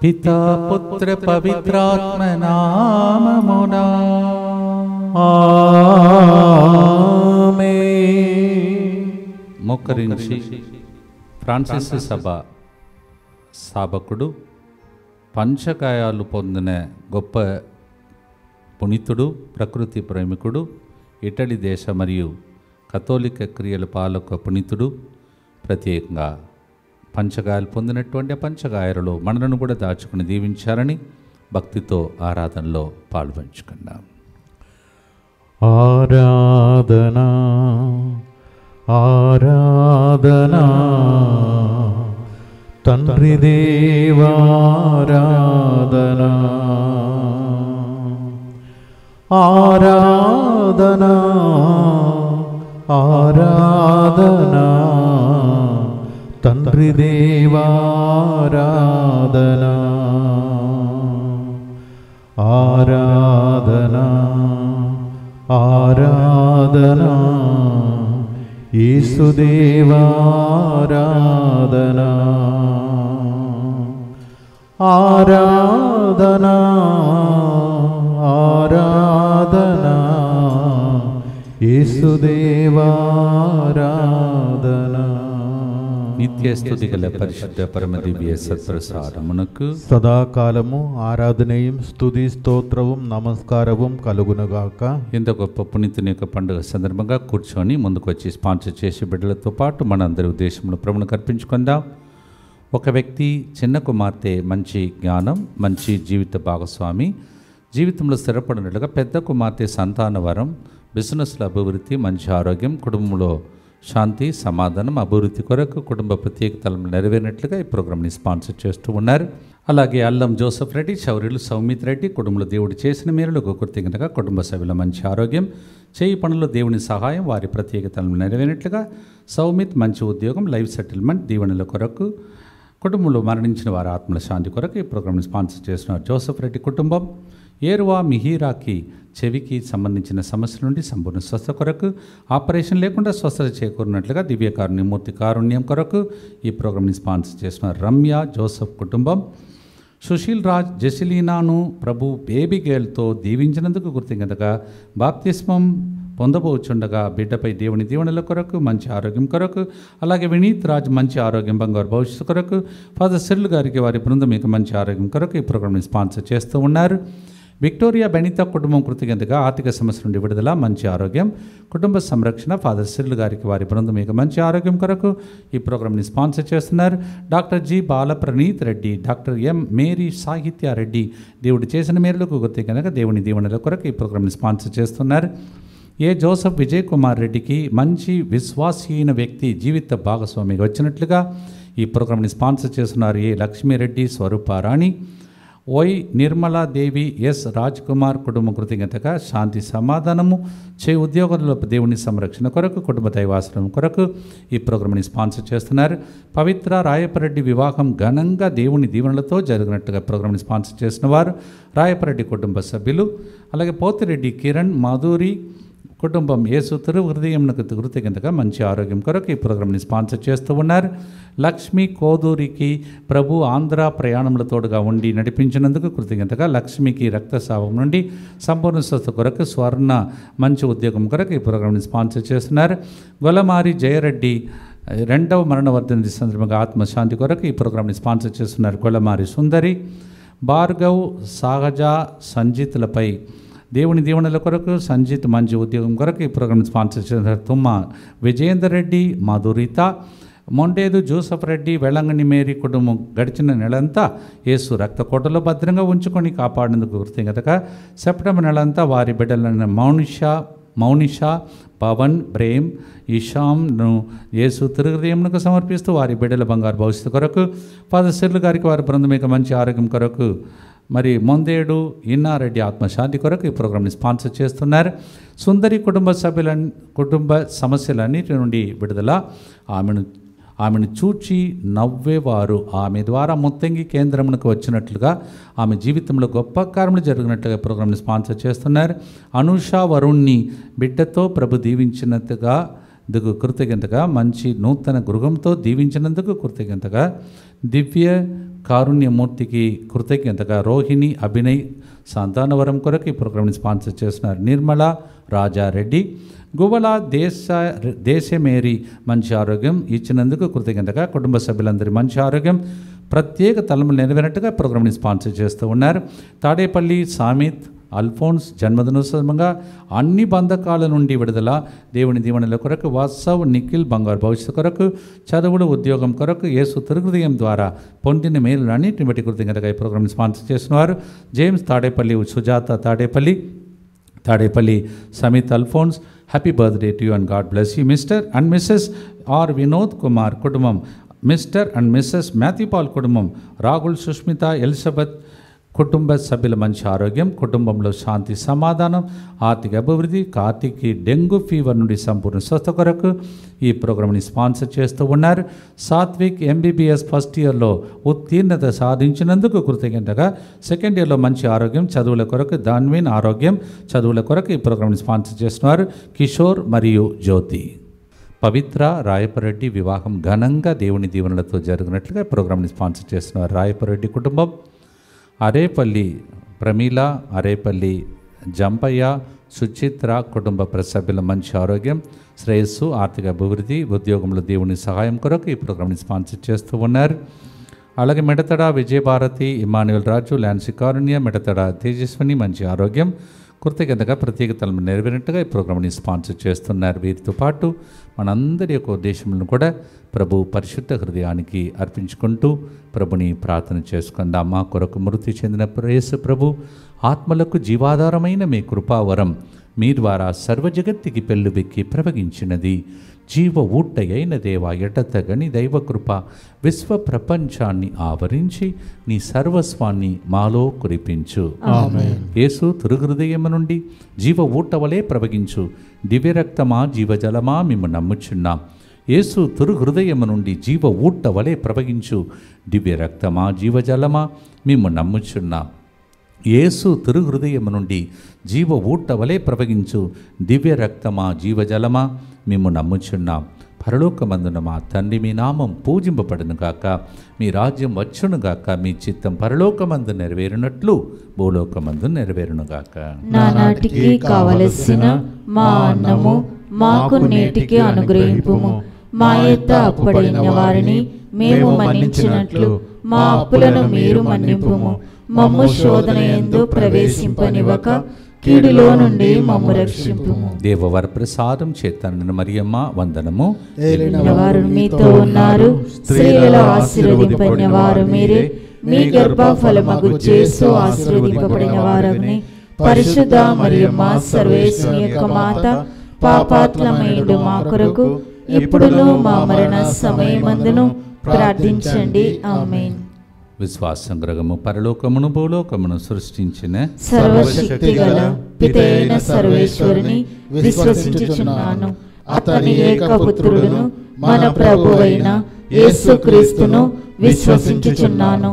పితా పుత్ర పవిత్రాత్మ నామమునా ఆమేన్. మోకరించి ఫ్రాన్సిస్ సభ స్థాపకుడు, పంచకాయాలు పొందిన గొప్ప పునీతుడు, ప్రకృతి ప్రేమికుడు, ఇటలీ దేశ మరియు కథోలిక క్రియల పాలక పునీతుడు, ప్రత్యేకంగా పంచగాయాలు పొందినటువంటి పంచగాయలలో మనలను కూడా దాచుకుని దీవించారని భక్తితో ఆరాధనలో పాల్పంచుకున్నాం. ఆరాధనా ఆరాధనా తండ్రి దేవారాధనా ఆరాధనా ఆరాధనా తండ్రి దేవారాధనా ఆరాధనా ఆరాధనా యేసుదేవారాధనా ఆరాధనా ఆరాధనా యేసుదేవారాధనా. నిత్య స్తుతి గల పరిశుద్ధ పరమ దివ్య సత్ప్రసాదమునకు సదాకాలము ఆరాధనయం స్తుతి స్తోత్రവും నమస్కారവും కలుగునుగాక. ఎంత గొప్ప పునీతుని యొక్క పండుగ సందర్భంగా కూర్చొని ముందుకు వచ్చి స్పాన్సర్ చేసి బిడ్డలతో పాటు మనందరి ఉద్దేశంలో ప్రభువును అర్పించుకుందాం. ఒక వ్యక్తి చిన్న కుమార్తె మంచి జ్ఞానం, మంచి జీవిత భాగస్వామి, జీవితంలో స్థిరపడినట్లుగా పెద్ద కుమార్తె సంతాన వరం, బిజినెస్లో అభివృద్ధి, మంచి ఆరోగ్యం, కుటుంబంలో శాంతి సమాధానం, అభివృద్ధి కొరకు కుటుంబ ప్రత్యేకతలను నెరవేరినట్లుగా ఈ ప్రోగ్రామ్ని స్పాన్సర్ చేస్తూ ఉన్నారు. అలాగే అల్లం జోసెఫ్ రెడ్డి, చౌరీలు సౌమిత్ రెడ్డి కుటుంబంలో దేవుడు చేసిన మేలులకు కృతజ్ఞతగా కుటుంబ సభ్యుల మంచి ఆరోగ్యం, చేయి పనుల్లో దేవుని సహాయం, వారి ప్రత్యేకతలను నెరవేరినట్లుగా సౌమిత్ మంచి ఉద్యోగం, లైఫ్ సెటిల్మెంట్, దీవెనల కొరకు, కుటుంబంలో మరణించిన వారి ఆత్మల శాంతి కొరకు ఈ ప్రోగ్రామ్ని స్పాన్సర్ చేస్తున్నారు. జోసెఫ్ రెడ్డి కుటుంబం ఏరువా మిహిరాకి చెవికి సంబంధించిన సమస్యల నుండి సంపూర్ణ స్వస్థ కొరకు, ఆపరేషన్ లేకుండా స్వస్థత చేకూరినట్లుగా దివ్యకారుణ్యమూర్తి కారుణ్యం కొరకు ఈ ప్రోగ్రామ్ని స్పాన్సర్ చేస్తున్నారు. రమ్య జోసెఫ్ కుటుంబం సుశీల్ రాజ్ జెసిలీనాను ప్రభు బేబీ గేల్తో దీవించినందుకు కృతజ్ఞతగా బాప్తిస్మం పొందబోచుండగా బిడ్డపై దేవుని దీవెనల కొరకు, మంచి ఆరోగ్యం కొరకు, అలాగే వినీత్ రాజ్ మంచి ఆరోగ్యం, బంగారు భవిష్యత్తు కొరకు, ఫాదర్ సిర్ల్ గారికి వారి బృందం మీకు మంచి ఆరోగ్యం కొరకు ఈ ప్రోగ్రామ్ని స్పాన్సర్ చేస్తూ ఉన్నారు. విక్టోరియా బెనితా కుటుంబం కృతజ్ఞతగా ఆర్థిక సమస్య నుండి విడుదల, మంచి ఆరోగ్యం, కుటుంబ సంరక్షణ, ఫాదర్ సిర్ల్ గారికి వారి బృందం మీకు మంచి ఆరోగ్యం కొరకు ఈ ప్రోగ్రామ్ని స్పాన్సర్ చేస్తున్నారు. Doctor G Balapraneeth Reddy, doctor M Mary Sahitya Reddy దేవుడు చేసిన మేలులకు కృతజ్ఞతగా దేవుని దీవెనల కొరకు ఈ ప్రోగ్రామ్ని స్పాన్సర్ చేస్తున్నారు. ఏ జోసెఫ్ విజయ్ కుమార్ రెడ్డికి మంచి విశ్వాసీన వ్యక్తి జీవిత భాగస్వామిగా వచ్చినట్లుగా ఈ ప్రోగ్రామ్ని స్పాన్సర్ చేస్తున్నారు. ఏ లక్ష్మీరెడ్డి స్వరూపారాణి, ఓయ్ నిర్మలాదేవి, ఎస్ రాజ్ కుమార్ కుటుంబ కృతజ్ఞతగా శాంతి సమాధానము, చే ఉద్యోగుల దేవుని సంరక్షణ కొరకు, కుటుంబ దైవాశ్రమం కొరకు ఈ ప్రోగ్రామ్ని స్పాన్సర్ చేస్తున్నారు. పవిత్ర రాయపరెడ్డి వివాహం ఘనంగా దేవుని దీవెనలతో జరిగినట్టుగా ప్రోగ్రామ్ని స్పాన్సర్ చేసిన వారు రాయపరెడ్డి కుటుంబ సభ్యులు. అలాగే పోతిరెడ్డి కిరణ్ మాధురి కుటుంబం యేసు హృదయంకు కృతజ్ఞతగా మంచి ఆరోగ్యం కొరకు ఈ ప్రోగ్రామ్ని స్పాన్సర్ చేస్తూ ఉన్నారు. లక్ష్మి కోదూరికి ప్రభు ఆంధ్ర ప్రయాణంలో తోడుగా ఉండి నడిపించినందుకు కృతజ్ఞతగా లక్ష్మికి రక్తస్రావం నుండి సంపూర్ణ స్వస్థ కొరకు, స్వర్ణ మంచి ఉద్యోగం కొరకు ఈ ప్రోగ్రామ్ని స్పాన్సర్ చేస్తున్నారు. గొలమారి జయరెడ్డి రెండవ మరణ వర్ధంతి సందర్భంగా ఆత్మశాంతి కొరకు ఈ ప్రోగ్రామ్ని స్పాన్సర్ చేస్తున్నారు. గొలమారి సుందరి, భార్గవ్, సహజ, సంజిత్లపై దేవుని దీవెనల కొరకు, సంజిత్ మంచి ఉద్యోగం కొరకు ఈ ప్రోగ్రామ్ని స్పాన్సర్ చేస్తున్నారు. తుమ్మ విజయేందర్ రెడ్డి, మధురిత, మొండేదు జోసెఫ్ రెడ్డి, వెలంగని మేరీ కుటుంబం గడిచిన నెలంతా యేసు రక్తకోటలో భద్రంగా ఉంచుకొని కాపాడేందుకు కృతజ్ఞతగా సెప్టెంబర్ నెలంతా వారి బిడ్డలైన మౌనిష, పవన్, ప్రేమ్, ఇషాంను యేసు హృదయంకు సమర్పిస్తూ వారి బిడ్డల బంగారు భవిష్యత్తు కొరకు, ఫాదర్ సిర్లు గారికి వారి బృందం మీకు మంచి ఆరోగ్యం కొరకు, మరి మొందేడు ఇన్నారెడ్డి ఆత్మశాంతి కొరకు ఈ ప్రోగ్రామ్ని స్పాన్సర్ చేస్తున్నారు. సుందరి కుటుంబ సమస్యలన్నిటి నుండి విడుదల, ఆమెను చూచి నవ్వేవారు ఆమె ద్వారా ముత్తంగి కేంద్రమునకు వచ్చినట్లుగా, ఆమె జీవితంలో గొప్ప కార్యములు జరిగినట్లుగా ప్రోగ్రామ్ని స్పాన్సర్ చేస్తున్నారు. అనూష వరుణ్ణి బిడ్డతో ప్రభు దీవించినందుగా కృతజ్ఞతగా, మంచి నూతన గృహంతో దీవించినందుకు కృతజ్ఞతగా, దివ్య కారుణ్యమూర్తికి కృతజ్ఞతగా రోహిణి అభినయ్ సంతానవరం కొరకు ఈ ప్రోగ్రామ్ని స్పాన్సర్ చేస్తున్నారు. నిర్మల రాజారెడ్డి గువ్వల దేశమేరి మంచి ఆరోగ్యం ఇచ్చినందుకు కృతజ్ఞతగా కుటుంబ సభ్యులందరి మంచి ఆరోగ్యం ప్రత్యేక తలములు నెరవేరినట్టుగా ప్రోగ్రామ్ని స్పాన్సర్ చేస్తూ ఉన్నారు. తాడేపల్లి సామిత్ అల్ఫోన్స్ జన్మదినోత్సవంగా అన్ని బంధకాల నుండి విడుదల, దేవుని దీవెనల కొరకు వాత్సవ్ నిఖిల్ బంగారు భవిష్యత్తు కొరకు, చదువులు ఉద్యోగం కొరకు యేసు తిరుహృదయం ద్వారా పొందిన మేలులన్నింటిని బట్టి కృతజ్ఞతగా ఈ ప్రోగ్రామ్ని స్పాన్సర్ చేస్తున్నారు. James Tadepalli, Sujatha Tadepalli Samith Alphonse happy birthday to you and God bless you. Mister and missus R Vinod Kumar కుటుంబం, mister and missus Matthew Paul కుటుంబం, రాహుల్ సుష్మిత ఎలిజబెత్ కుటుంబ సభ్యుల మంచి ఆరోగ్యం, కుటుంబంలో శాంతి సమాధానం, ఆర్థిక అభివృద్ధి, కార్తీకి డెంగ్యూ ఫీవర్ నుండి సంపూర్ణ స్వస్థ కొరకు ఈ ప్రోగ్రామ్ని స్పాన్సర్ చేస్తూ ఉన్నారు. సాత్విక్ MBBS ఫస్ట్ ఇయర్లో ఉత్తీర్ణత సాధించినందుకు కృతజ్ఞతగా, సెకండ్ ఇయర్లో మంచి ఆరోగ్యం, చదువుల కొరకు ధాన్వీన్ ఆరోగ్యం, చదువుల కొరకు ఈ ప్రోగ్రామ్ని స్పాన్సర్ చేస్తున్నారు. కిషోర్ మరియు జ్యోతి. పవిత్ర రాయపరెడ్డి వివాహం ఘనంగా దేవుని దీవెనలతో జరిగినట్లుగా ప్రోగ్రామ్ని స్పాన్సర్ చేస్తున్నారు. రాయపరెడ్డి కుటుంబం, అరేపల్లి ప్రమీల, అరేపల్లి జంపయ్య, సుచిత్ర కుటుంబ సభ్యుల మంచి ఆరోగ్యం, శ్రేయస్సు, ఆర్థిక అభివృద్ధి, ఉద్యోగంలో దేవుని సహాయం కొరకు ఈ ప్రోగ్రామ్ని స్పాన్సర్ చేస్తూ ఉన్నారు. అలాగే మెడతడ విజయభారతి, ఇమాన్యుల్ రాజు, ల్యాన్సీ కారుణ్య, మెడతడ తేజస్విని మంచి ఆరోగ్యం, కృతజ్ఞతగా ప్రత్యేకతలను నెరవేరినట్టుగా ఈ ప్రోగ్రామ్ని స్పాన్సర్ చేస్తున్నారు. వీరితో పాటు మనందరి యొక్క ఉద్దేశములను కూడా ప్రభు పరిశుద్ధ హృదయానికి అర్పించుకుంటూ ప్రభుని ప్రార్థన చేసుకుందాం. మా కొరకు మృతి చెందిన యేసు ప్రభు ఆత్మలకు జీవాధారమైన మీ కృపావరం మీ ద్వారా సర్వజగత్తికి పెళ్ళుబెక్కి ప్రవగించినది. జీవ ఊట్టయైన దేవా, ఎడతగని దైవకృప విశ్వ ప్రపంచాన్ని ఆవరించి నీ సర్వస్వాన్ని మాలో కురిపించు. యేసు తిరుహృదయము నుండి జీవ ఊట వలె ప్రవగించు దివ్యరక్తమా జీవజలమా మేము నమ్ముచున్నాం. యేసు తిరుహృదయము నుండి జీవ ఊట వలె ప్రవగించు దివ్యరక్తమా జీవజలమా మేము నమ్ముచున్నాం. యేసు తిరుహృదయము నుండి జీవ ఊట వలె ప్రవగించు దివ్య రక్తమా జీవజలమా మేము నమ్ముచున్నాం. పరలోకమందున మా తండ్రి, మీ నామం పూజింపబడునుగాక, మీ రాజ్యం వచ్చునుగాక, మీ చిత్తం పరలోకమందు నెరవేరునట్లు భూలోకమందు నెరవేరునుగాక. నానాటికి కావలసిన మా అన్నము మాకు నేటికి అనుగ్రహింపుము. మా యొద్ద అప్పుడైన వారిని మేము మన్నించినట్లు మా అప్పులను మీరు మన్నింపుము. మమ్ము శోధన యందు ప్రవేశింపనివ్వక కీడులో నుండి మమ్ము రక్షింపుము. దేవవర ప్రసాదం చేతన మరియమ్మ వందనము. వారు మీతో ఉన్నారు, స్త్రీలలో ఆశీర్వదింపబడిన వారు మీరే. మీ గర్భఫలమగు యేసు ఆశీర్వదింపబడిన వారని. పరిశుద్ధ మరియమ్మ సర్వేశ్వరుని యొక్క మాత, పాపాత్ములమైండు మా కొరకు ఇప్పుడును మా మరణ సమయమందును ప్రార్థించండి. ఆమేన్. విశ్వాసం గ్రహము పరలోకమును భూలోకమును సృష్టించిన సర్వశక్తి గల పితైన సర్వేశ్వరుని విశ్వసించుచున్నాను. అతని ఏకపుత్రుడును మన ప్రభువైన యేసుక్రీస్తును విశ్వసించుచున్నాను.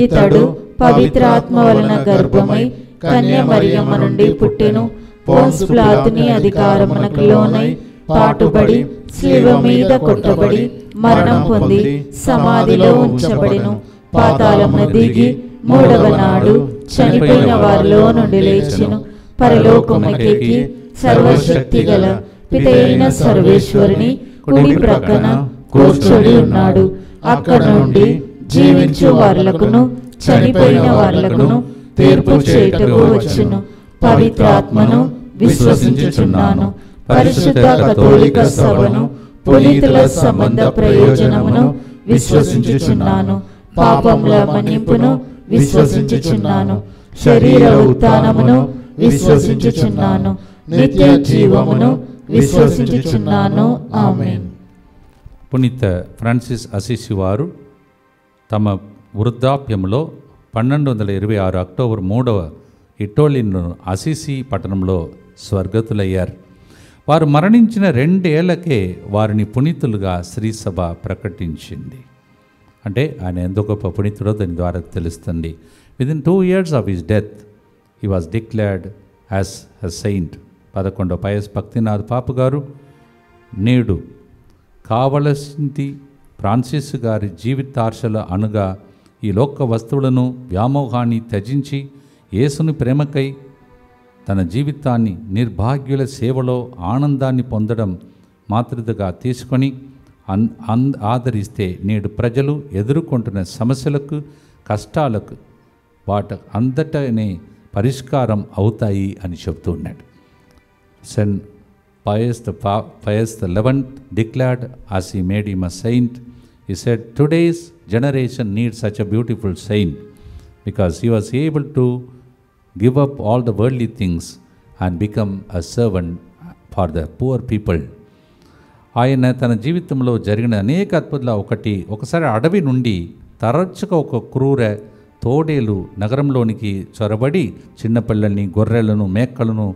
ఇతడు పవిత్రాత్మ వలన గర్భమై కన్య మరియమ్మ నుండి పుట్టెను. పోన్స్ పిలాతుని అధికారమునకు లోనై పాటుబడి శిలువ మీద కొట్టబడి మరణం పొంది సమాధిలో ఉంచబడెను. పాతాళమున దిగి మూడవ నాడు చనిపోయిన వారిలో నుండి లేచెను. పరలోకమునకెక్కి సర్వశక్తి గల పితైన సర్వేశ్వరుని కుడి ప్రక్కన కూర్చొని ఉన్నాడు. అక్కడ నుండి జీవించు వారులకును చనిపోయిన వారులకును తీర్పు చేయుటకు వచ్చును. పవిత్రాత్మను విశ్వసించుచున్నాను. పరిశుద్ధ కథోలిక సభను, పునీతుల సంబంధ ప్రయోజనమును విశ్వసించుచున్నాను. పాపముల మన్నింపును విశ్వసించుచున్నాను. శరీర ఉత్థానమును విశ్వసించుచున్నాను. నిత్య జీవమును విశ్వసించుచున్నాను. ఆమేన్. పునీత ఫ్రాన్సిస్ అసిసి వారు తమ వృద్ధాప్యంలో 1226 అక్టోబర్ 3వ ఇటోలిన్ అసిసి పట్టణంలో స్వర్గతులయ్యారు. వారు మరణించిన 2 ఏళ్లకే వారిని పునీతులుగా శ్రీసభ ప్రకటించింది. అంటే ఆయన ఎంత గొప్ప పునీతుడో దాని ద్వారా తెలుస్తుంది. Within 2 years of his death he was declared as a saint. 11వ పయస్ భక్తినాథ్ పాపు గారు నేడు కావలసింది ఫ్రాన్సిస్ గారి జీవితార్షల అనుగా ఈ లోక వస్తువులను వ్యామోహాన్ని త్యజించి యేసుని ప్రేమకై తన జీవితాన్ని నిర్భాగ్యుల సేవలో ఆనందాన్ని పొందడం మాతృతగా తీసుకొని ఆదరిస్తే నేడు ప్రజలు ఎదుర్కొంటున్న సమస్యలకు కష్టాలకు వాటి అంతటనే పరిష్కారం అవుతాయి అని చెప్తూ ఉన్నాడు. Saint Pius the 11th declared as he made him a saint, he said, today's generation needs such a beautiful saint because he was able to give up all the worldly things and become a servant for the poor people. ఆయన తన జీవితంలో జరిగిన అనేక అద్భుతాలు ఒకసారి అడవి నుండి తరచుగా ఒక క్రూర తోడేలు నగరంలోనికి చొరబడి చిన్నపిల్లల్ని, గొర్రెలను, మేకలను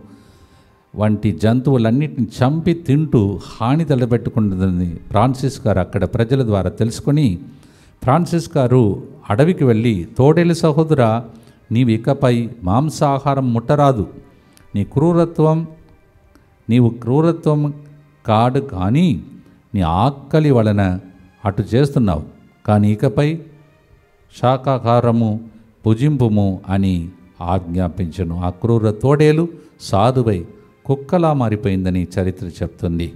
వంటి జంతువులన్నిటిని చంపి తింటూ హాని తలబెట్టుకుంటుందని ఫ్రాన్సిస్ గారు అక్కడ ప్రజల ద్వారా తెలుసుకొని ఫ్రాన్సిస్ గారు అడవికి వెళ్ళి, తోడేలు సహోదరా, నీవు ఇకపై మాంసాహారం ముట్టరాదు, నీవు క్రూరత్వం కాడు కానీ నీ ఆకలి వలన అటు చేస్తున్నావు, కానీ ఇకపై శాకాహారము భుజింపుము అని ఆజ్ఞాపించను. ఆ క్రూర తోడేలు సాధువై కుక్కలా మారిపోయిందని చరిత్ర చెప్తుంది.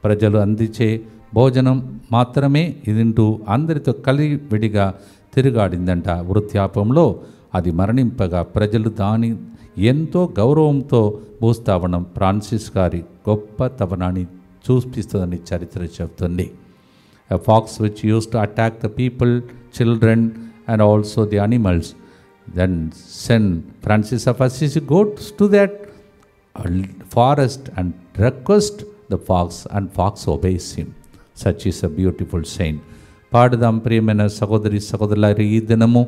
ప్రజలు అందించే భోజనం మాత్రమే ఇదింటూ అందరితో కలివిడిగా తిరుగాడిందంట. వృద్ధాపంలో అది మరణింపగా ప్రజలు దాని ఎంతో గౌరవంతో భూస్థాపనం ఫ్రాన్సిస్ గారి గొప్ప తపనాన్ని చూపిస్తుందని చరిత్ర చెప్తుంది. A fox which used to attack the people, children and also the animals. Then Saint Francis of Assisi goes to that forest and request the fox and fox obeys him. Such is a beautiful saint. పాడుదాం ప్రియమైన సహోదరి సహోదరులారా, ఈ దినము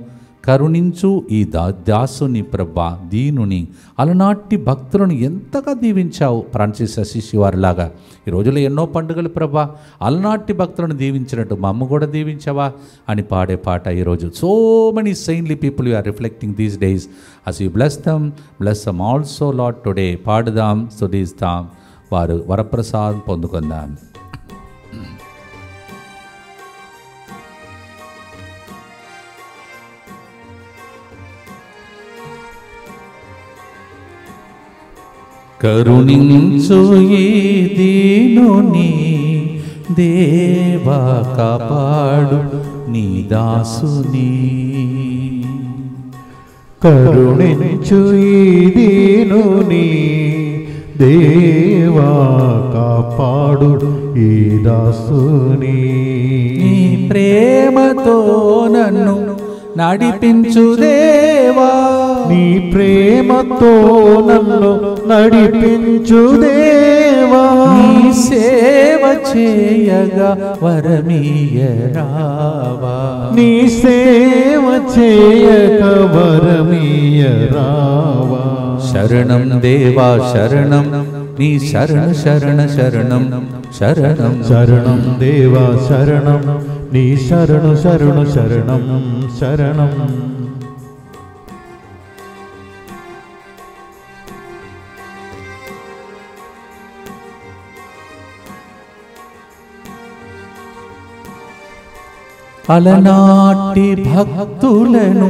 కరుణించు ఈ దాసుని ప్రభా, దీనుని అలనాటి భక్తులను ఎంతగా దీవించావు ఫ్రాన్సిస్ అసిసి వారిలాగా. ఈ రోజులో ఎన్నో పండుగలు ప్రభా, అలనాటి భక్తులను దీవించినట్టు మా అమ్మ కూడా దీవించావా అని పాడే పాట ఈరోజు. So many saintly people you are reflecting these days. as you bless them also Lord today. పాడుదాం, స్తుతిస్తాం, వారు వరప్రసాదం పొందుకుందాం. కరుణించు ఈ దీనుని దేవా, కాపాడు నీ దాసుని. కరుణించు ఈ దీనుని దేవా, కాపాడు ఈ దాసుని. నీ ప్రేమతో నన్ను నడిపించు దేవా, నీ ప్రేమతో నన్ను నడిపించు దేవా. నీ సేవ చేయగా వరమీయరావా, నీ సేవ చేయక వరమీయరావా. శరణం దేవా శరణం, నీ శరణ శరణ శరణం శరణం. శరణం దేవా శరణం, నీ శరణు శరణు శరణం శరణం. అలనాటి భక్తులను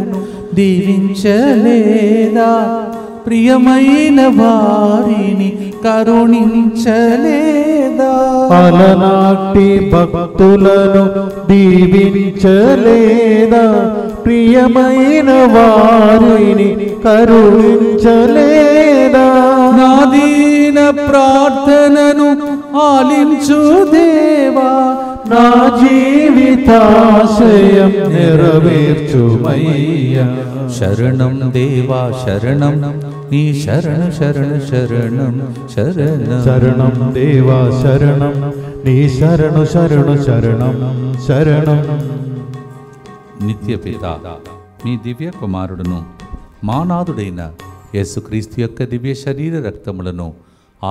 దీవించలేదా, ప్రియమైన వారిని కరుణించలేదా. అలనాటి భక్తులను దీవించలేదా, ప్రియమైన వారిని కరుణించలేదా. నా దీన ప్రార్థనను ఆలించు దేవా, నా జీవితాశయం నెరవేర్చుమయ్యా. శరణం దేవా శరణం, నీ శరణ శరణ శరణం శరణం. శరణం దేవా శరణం, నీ శరణు శరణు శరణం శరణం. నిత్య పిత, మీ దివ్య కుమారుడును మానాథుడైన యేసుక్రీస్తు యొక్క దివ్య శరీర రక్తములను,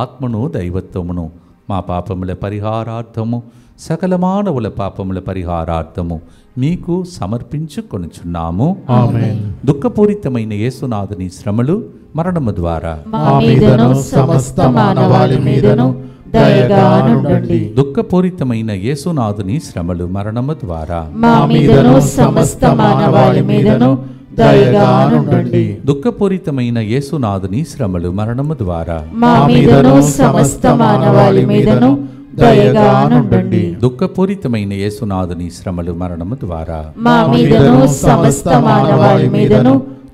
ఆత్మను, దైవత్వమును మా పాపముల పరిహారార్థము, సకల మానవుల పాపముల పరిహారార్థము మీకు సమర్పించుకొనుచున్నాము. ఆమేన్. దుఃఖపూరితమైన యేసునాథుని శ్రమలు, మరణము ద్వారా మా మీదను సమస్త మానవాళి మీదను దయగా నుండండి. దుఃఖపూరితమైన యేసునాథుని శ్రమలు మరణము ద్వారా మా మీదను సమస్త మానవాళి మీదను దయగా నుండండి. దుఃఖపూరితమైన యేసునాథుని శ్రమలు మరణము ద్వారా మా మీదను సమస్త మానవాళి మీదను దయగా నుండండి. దుఃఖపూరితమైన యేసునాథుని శ్రమలు మరణము ద్వారా మా మీదను సమస్త మానవాళి మీదను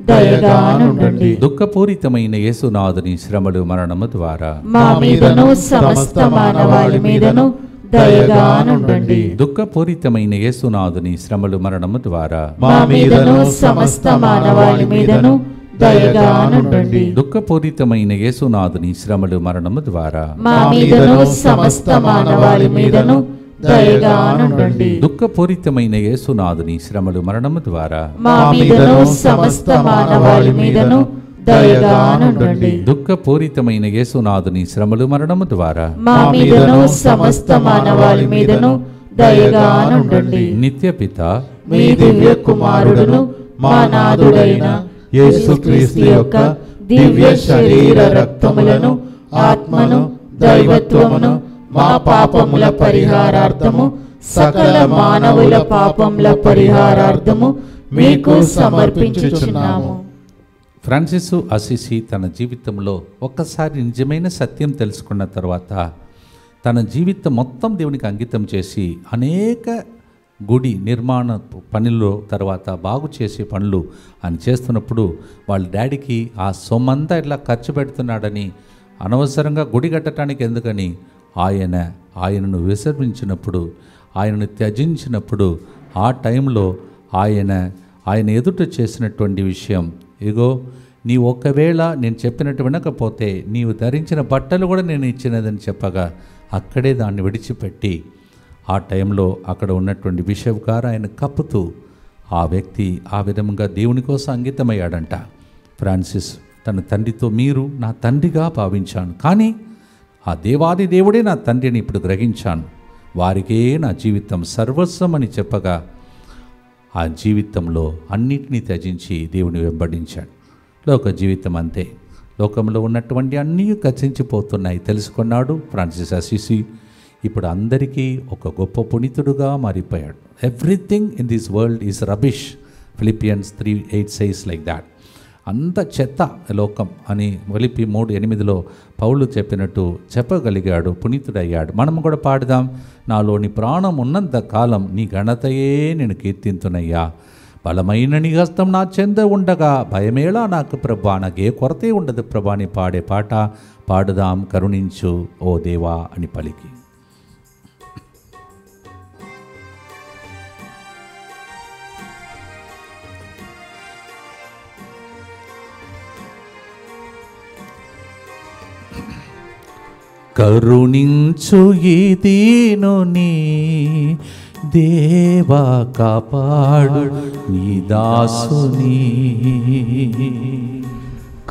దయగా నుండండి. దుఃఖపూరితమైన యేసునాథుని శ్రమలు మరణము ద్వారా మా మీదను సమస్త మానవాళి మీదను దయగా నుండండి. దుఃఖపూరితమైన యేసునాథుని శ్రమలు మరణము ద్వారా మా మీదను సమస్త మానవాళి మీదను దయగా నుండండి. దుఃఖపూరితమైన యేసునాథుని శ్రమలు మరణము ద్వారా మా మీదను సమస్త మానవాళి మీదను దయగా నుండండి. దుఃఖపూరితమైన యేసునాథుని శ్రమలు మరణము ద్వారా మా మీదను సమస్త మానవాళి మీదను దయగా నుండండి. దుఃఖపూరితమైన యేసునాథుని శ్రమలు మరణము ద్వారా మా మీదను సమస్త మానవాళి మీదను దయగా నుండండి. నిత్యపిత మీ దివ్య కుమారుడును మా నాథుడైన యేసుక్రీస్తు యొక్క దివ్య శరీర రక్తములను ఆత్మను దైవత్వమును మా పాపముల పరిహారార్థము సకల మానవుల పాపముల పరిహారార్థము మీకు సమర్పించుచున్నాము. ఫ్రాన్సిస్ అసిసి తన జీవితంలో ఒక్కసారి నిజమైన సత్యం తెలుసుకున్న తర్వాత తన జీవితం మొత్తం దేవునికి అంకితం చేసి అనేక గుడి నిర్మాణ పనుల్లో తర్వాత బాగు చేసే పనులు అని చేస్తున్నప్పుడు వాళ్ళ డాడీకి ఆ సొమ్మంతా ఇట్లా ఖర్చు పెడుతున్నాడని అనవసరంగా గుడి కట్టడానికి ఎందుకని ఆయనను విసర్జించినప్పుడు ఆయనను త్యజించినప్పుడు ఆ టైంలో ఆయన ఎదుట చేసినటువంటి విషయం, ఇగో నీవు ఒకవేళ నేను చెప్పినట్టు వినకపోతే నీవు ధరించిన బట్టలు కూడా నేను ఇచ్చినదని చెప్పగా అక్కడే దాన్ని విడిచిపెట్టి ఆ టైంలో అక్కడ ఉన్నటువంటి బిషప్ గారు ఆయన కప్పుతూ ఆ వ్యక్తి ఆ విధంగా దేవుని కోసం అంకితమయ్యాడంట. ఫ్రాన్సిస్ తన తండ్రితో, మీరు నా తండ్రిగా భావించాను, కానీ ఆ దేవాది దేవుడే నా తండ్రిని ఇప్పుడు గ్రహించాను, వారికే నా జీవితం సర్వస్వం అని చెప్పగా ఆ జీవితంలో అన్నిటినీ త్యజించి దేవుని వెంబడించాడు. లోక జీవితం అంతే, లోకంలో ఉన్నటువంటి అన్నీ గతించిపోతున్నాయి తెలుసుకున్నాడు ఫ్రాన్సిస్ అసిసి. ఇప్పుడు అందరికీ ఒక గొప్ప పునీతుడుగా మారిపోయాడు. Everything in this world is rubbish. Philippians 3:8 says like that. అంత చెత్త లోకం అని ఫిలిప్పీ 3:8 పౌలు చెప్పినట్టు చెప్పగలిగాడు, పునీతుడయ్యాడు. మనం కూడా పాడుదాం, నాలోని ప్రాణం ఉన్నంత కాలం నీ ఘనతయే నేను కీర్తింతునయ్యా, బలమైన నీ హస్తం నా చెంద ఉండగా భయమేళా నాకు ప్రభా, నాకే కొరతే ఉండదు ప్రభా అని పాడే పాట పాడుదాం, కరుణించు ఓ దేవా అని పలికి. కరుణించు ఈ దీనుని దేవా, కాపాడు నీ దాసుని.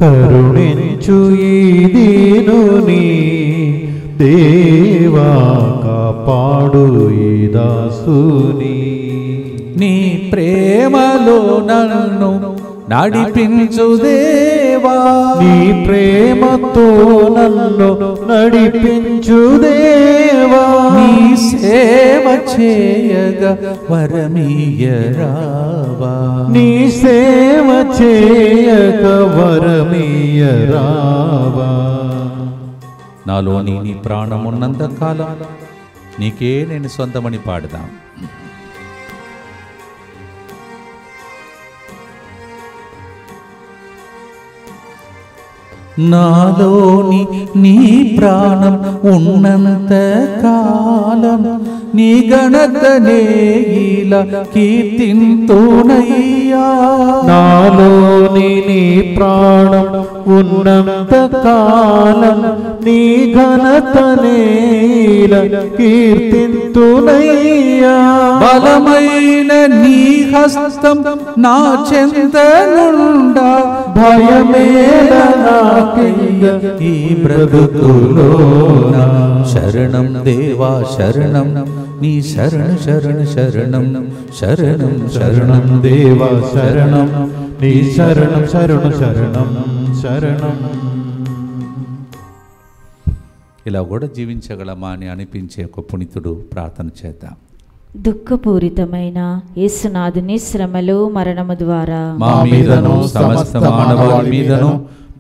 కరుణించు ఈ దీనుని దేవా, కాపాడు ఈ దాసుని. నీ ప్రేమలో నన్ను నడిపించు దేవా, నీ ప్రేమతో నన్ను నడిపించు దేవా, నీ సేవ చేయగా వరమీయరావా, నీ సేవ చేయక వరమీయరావా. నాలోని నీ ప్రాణం ఉన్నంత కాలం నీకే నేను సొంతమని పాడదాం. నాలోని నీ ప్రాణం ఉన్నంత కాలం నీ ఘనతనే ఇలా కీర్తింతునయ్యా. నాలోని నీ ప్రాణం ఉన్నంత కాలం నీ ఘనతనే ఇలా కీర్తింతునయ్యా. బలమైన నీ హస్తం నా చెంతనుండా భయమేల నాకింక ఈ బ్రతుకులోన. శరణం దేవా శరణం, నీ శరణ శరణ శరణం, శరణం శరణం దేవా శరణం, నీ శరణం శరణు శరణం శరణం. ఇలా కూడా జీవించగలమా అని అనిపించే ఒక పునీతుడు ప్రార్థన చేద్దాం. దుఃఖపూరితమైన యేసునాథుని శ్రమలు మరణము ద్వారా మా మీదను సమస్త మానవాళి మీదను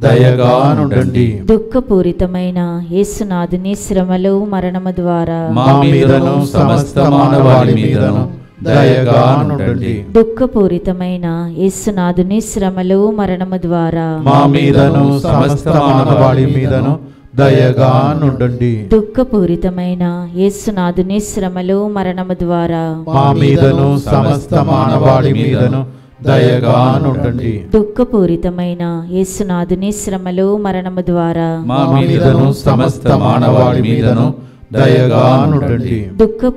దయగా నుండండి. దుఃఖపూరితమైన యేసునాథుని శ్రమలు మరణము ద్వారా మా మీదను సమస్త మానవాళి మీదను దయగా నుండండి. దుఃఖపూరితమైన యేసునాథుని శ్రమలు మరణము ద్వారా మా మీదను సమస్త మానవాళి మీదను దయగా నుండండి. దుఃఖపూరితమైన యేసునాథుని శ్రమలు మరణము ద్వారా మా మీదను సమస్త మానవాళి మీదను దయగా నుండండి. దుఃఖపూరితమైన యేసునాథుని శ్రమలు మరణము ద్వారా మా మీదను సమస్త మానవాళి మీదను దయగా నుండండి. దుఃఖపూరితమైన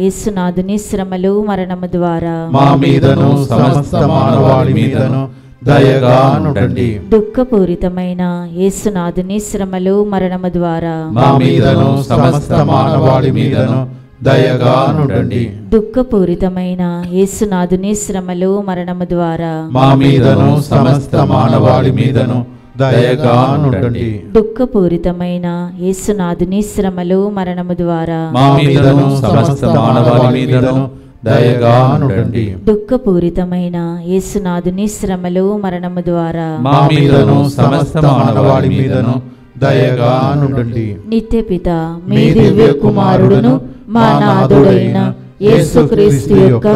యేసునాథుని శ్రమలు మరణము ద్వారా మా మీదను సమస్త మానవాళి మీదను దయగా నుండండి. దుఃఖపూరితమైన యేసునాథుని శ్రమలు మరణము ద్వారా మా మీదను సమస్త మానవాళి మీదను దయగా నుండండి. దుఃఖపూరితమైన యేసునాథుని శ్రమలు మరణము ద్వారా మా మీదను సమస్త మానవాళి మీదను దయగా నుండండి. దుఃఖపూరితమైన యేసునాథుని శ్రమలు మరణము ద్వారా మా మీదను సమస్త మానవాళి మీదను దయగా నుండండి. దుఃఖపూరితమైన యేసునాథుని శ్రమలు మరణము ద్వారా మా మీదను సమస్త మానవాళి మీదను దయగా నుండండి. నిత్యపిత మీ దివ్య కుమారుడును మా నాథుడైన యేసుక్రీస్తు యొక్క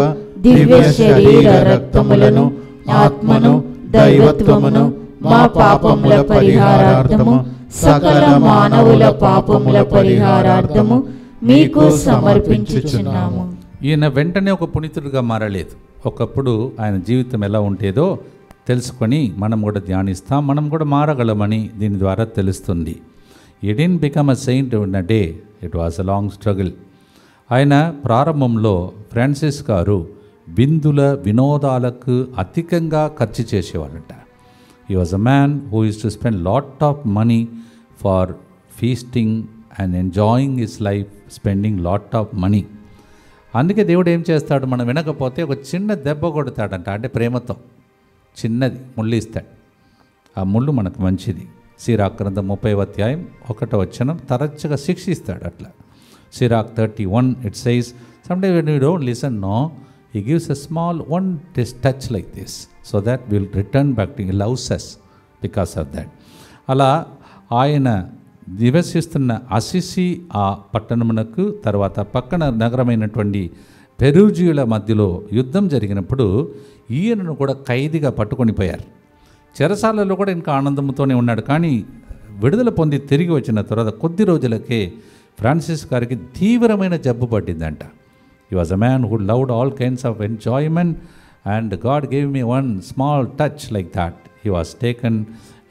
దివ్య శరీర రక్తములను ఆత్మను దైవత్వమును మా పాపముల పరిహారార్థము సకల మానవుల పాపముల పరిహారార్థము మీకు సమర్పించుచున్నాము. ఈయన వెంటనే ఒక పునీతుడిగా మారలేదు. ఒకప్పుడు ఆయన జీవితం ఎలా ఉంటేదో తెలుసుకొని మనం కూడా ధ్యానిస్తాం, మనం కూడా మారగలమని దీని ద్వారా తెలుస్తుంది. He didn't become a saint in a day. It was a long struggle. ఆయన ప్రారంభంలో ఫ్రాన్సిస్ గారు విందుల వినోదాలకు అధికంగా ఖర్చు చేసేవాళ్ళట. He was a man who used to spend lot of money for feasting and enjoying his life, spending lot of money. అందుకే దేవుడు ఏం చేస్తాడు, మనం వినకపోతే ఒక చిన్న దెబ్బ కొడతాడంట, అంటే ప్రేమతో చిన్నది ముళ్ళు ఇస్తాడు. ఆ ముళ్ళు మనకు మంచిది. సిరాక్ గ్రంథం 30వ అధ్యాయం 1వ వచనం తరచుగా శిక్షిస్తాడు అట్లా. సిరాక్ 31 it says, someday when you don't listen, no, he gives a small one touch like this so that we'll return back to him. He loves us because of that. అలా ఆయన నివసిస్తున్న అసిసి ఆ పట్టణమునకు తర్వాత పక్కన నగరమైనటువంటి పెరూజియుల మధ్యలో యుద్ధం జరిగినప్పుడు ఈయనను కూడా ఖైదీగా పట్టుకొని పోయారు. చెరసాలలో కూడా ఇంకా ఆనందంతోనే ఉన్నాడు. కానీ విడుదల పొంది తిరిగి వచ్చిన తర్వాత కొద్ది రోజులకే ఫ్రాన్సిస్ గారికి తీవ్రమైన జబ్బు పట్టిందంట. He was a man who loved all kinds of enjoyment and God gave me one small touch like that. He was taken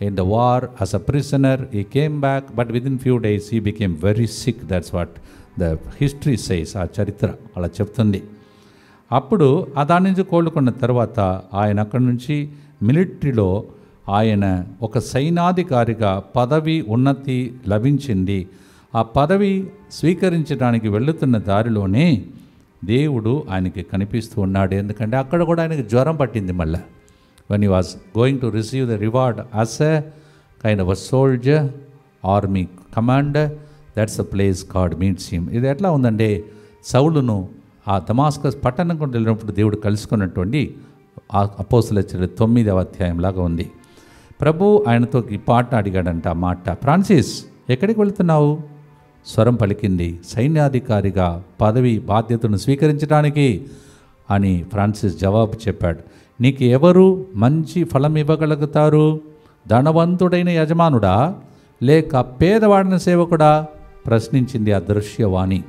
in the war as a prisoner. He came back, but within few days he became very sick. That's what the history says. ఆ చరిత్ర అలా చెప్తుంది. అప్పుడు దాని నుంచి కోలుకున్న తర్వాత ఆయన అక్కడి నుంచి మిలిటరీలో ఆయన ఒక సైనాధికారిగా పదవి ఉన్నతి లభించింది. ఆ పదవి స్వీకరించడానికి వెళుతున్న దారిలోనే దేవుడు ఆయనకి కనిపిస్తూ ఉన్నాడు. ఎందుకంటే అక్కడ కూడా ఆయనకి జ్వరం పట్టింది. మళ్ళీ when he was going to receive the reward as a kind of a soldier, army commander, that's the place God meets him. ఇది ఎట్లా ఉందంటే సౌలును ఆ దమాస్కస్ పట్టణంకు వెళ్ళినప్పుడు దేవుడు కలుసుకున్నటువంటి అపోస్తలుల చరిత్ర 9వ అధ్యాయం లాగా ఉంది. ప్రభు ఆయనతో ఈ పాట అడిగాడంట. ఆ మాట, ఫ్రాన్సిస్ ఎక్కడికి వెళుతున్నావు? స్వరం పలికింది, సైన్యాధికారిగా పదవి బాధ్యతను స్వీకరించడానికి అని ఫ్రాన్సిస్ జవాబు చెప్పాడు. నీకు ఎవరు మంచి ఫలం ఇవ్వగలుగుతారు? ధనవంతుడైన యజమానుడా లేక పేదవాడిన సేవకుడా? ప్రశ్నించింది ఆ దృశ్యవాణి.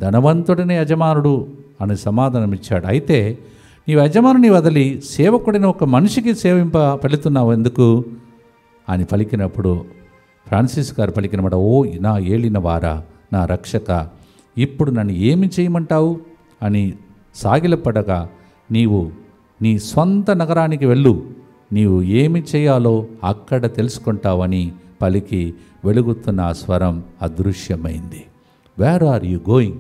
ధనవంతుడైన యజమానుడు అని సమాధానమిచ్చాడు. అయితే నీవు యజమానుని వదిలి సేవకుడైన ఒక మనిషికి వెళుతున్నావు ఎందుకు అని పలికినప్పుడు ఫ్రాన్సిస్ గారు పలికినమాట, ఓ నా ఏలిన వారా, నా రక్షక, ఇప్పుడు నన్ను ఏమి చేయమంటావు అని సాగిలపడగా, నీవు నీ సొంత నగరానికి వెళ్ళు, నీవు ఏమి చేయాలో అక్కడ తెలుసుకుంటావని పలికి వెలుగుతున్న ఆ స్వరం అదృశ్యమైంది. Where are you going?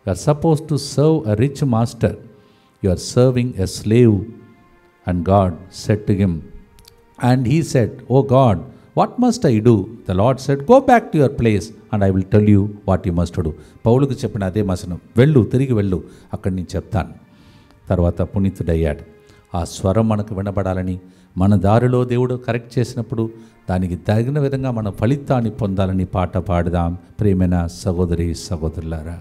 You are suppose to serve a rich master, you are serving a slave. And God said to him, and he said, O God, what must I do? The Lord said, go back to your place and I will tell you what you must do. పౌలుకు చెప్పిన అదే వచనం, వెళ్ళు, తిరిగి వెళ్ళు, అక్కడ నేను చెప్తాను. తర్వాత పునీతుడయ్యాడు. ఆ స్వరం మనకు వినబడాలని, మన దారిలో దేవుడు కరెక్ట్ చేసినప్పుడు దానికి తగిన విధంగా మన ఫలితాన్ని పొందాలని పాట పాడదాం. ప్రియమైన సహోదరి సహోదరులారా,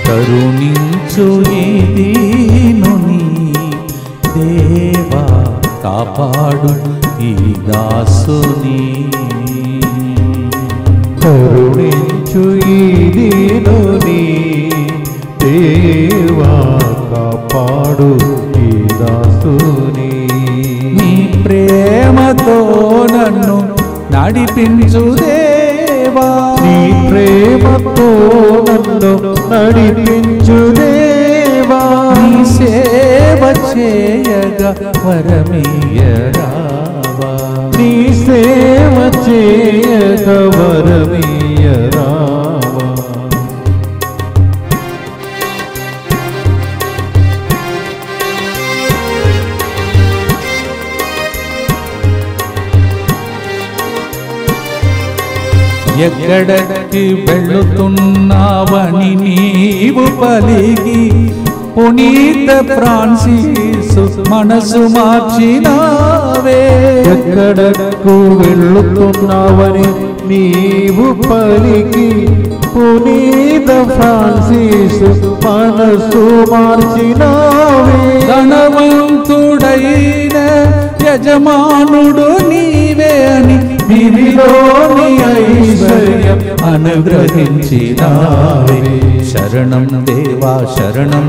కరుణించు ఈ దీనుని దేవా, కాపాడు ఈ దాసుని. కరుణించు ఈ దీనుని దేవా, కాపాడు ఈ దాసుని. నీ ప్రేమతో నన్ను నడిపించు దేవా, నీ ప్రేమతో నన్ను నడిపించు దేవా. నీ సేవ చేయగా వరమీయరావా, నీ సేవ చేయగ వరమీయరావా. ఎక్కడికి వెళుతున్నావని నీవు పలికి పునీత ఫ్రాన్సిస్ మనసు మార్చినావే. ఎక్కడకు వెళుతున్నావని నీవు పలికి పునీత ఫ్రాన్సిస్ మనసు మార్చినావే. ధనవంతుడైన యజమానుడు నీవే అని దివిలోని ఐశ్వర్యం అనుగ్రహించినావే. శరణం దేవా శరణం,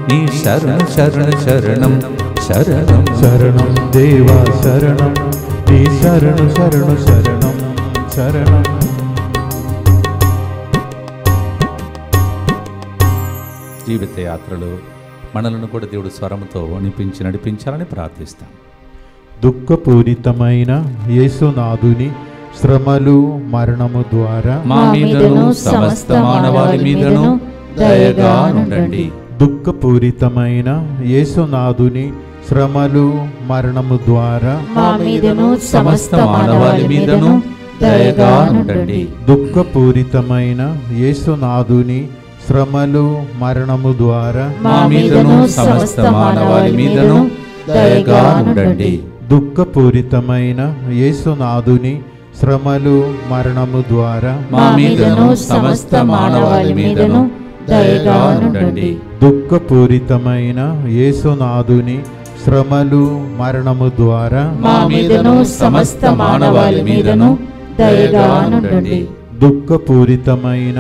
నీ శరణ శరణ శరణం శరణం. శరణం దేవా శరణం, నీ శరణు శరణు శరణం శరణం. జీవిత యాత్రలో మనలను కూడా దేవుడు స్వరంతో నడిపించాలని ప్రార్థిస్తాం. దుఃఖపూరితమైన యేసునాథుని శ్రమలు మరణము ద్వారా మా మీదను సమస్త మానవాళి మీదను దయగా నుండండి. దుఃఖపూరితమైన యేసునాథుని శ్రమలు మరణము ద్వారా మా మీదను సమస్త మానవాళి మీదను దయగా నుండండి. దుఃఖపూరితమైన యేసునాథుని శ్రమలు మరణము ద్వారా మా మీదను సమస్త మానవాళి మీదను దయగా నుండండి. దుఃఖపూరితమైన యేసునాథుని శ్రమలు మరణము ద్వారా మా మీదను సమస్త మానవాళి మీదను దయగా నుండండి. దుఃఖపూరితమైన యేసునాథుని శ్రమలు మరణము ద్వారా మా మీదను సమస్త మానవాళి మీదను దయగా నుండండి. దుఃఖపూరితమైన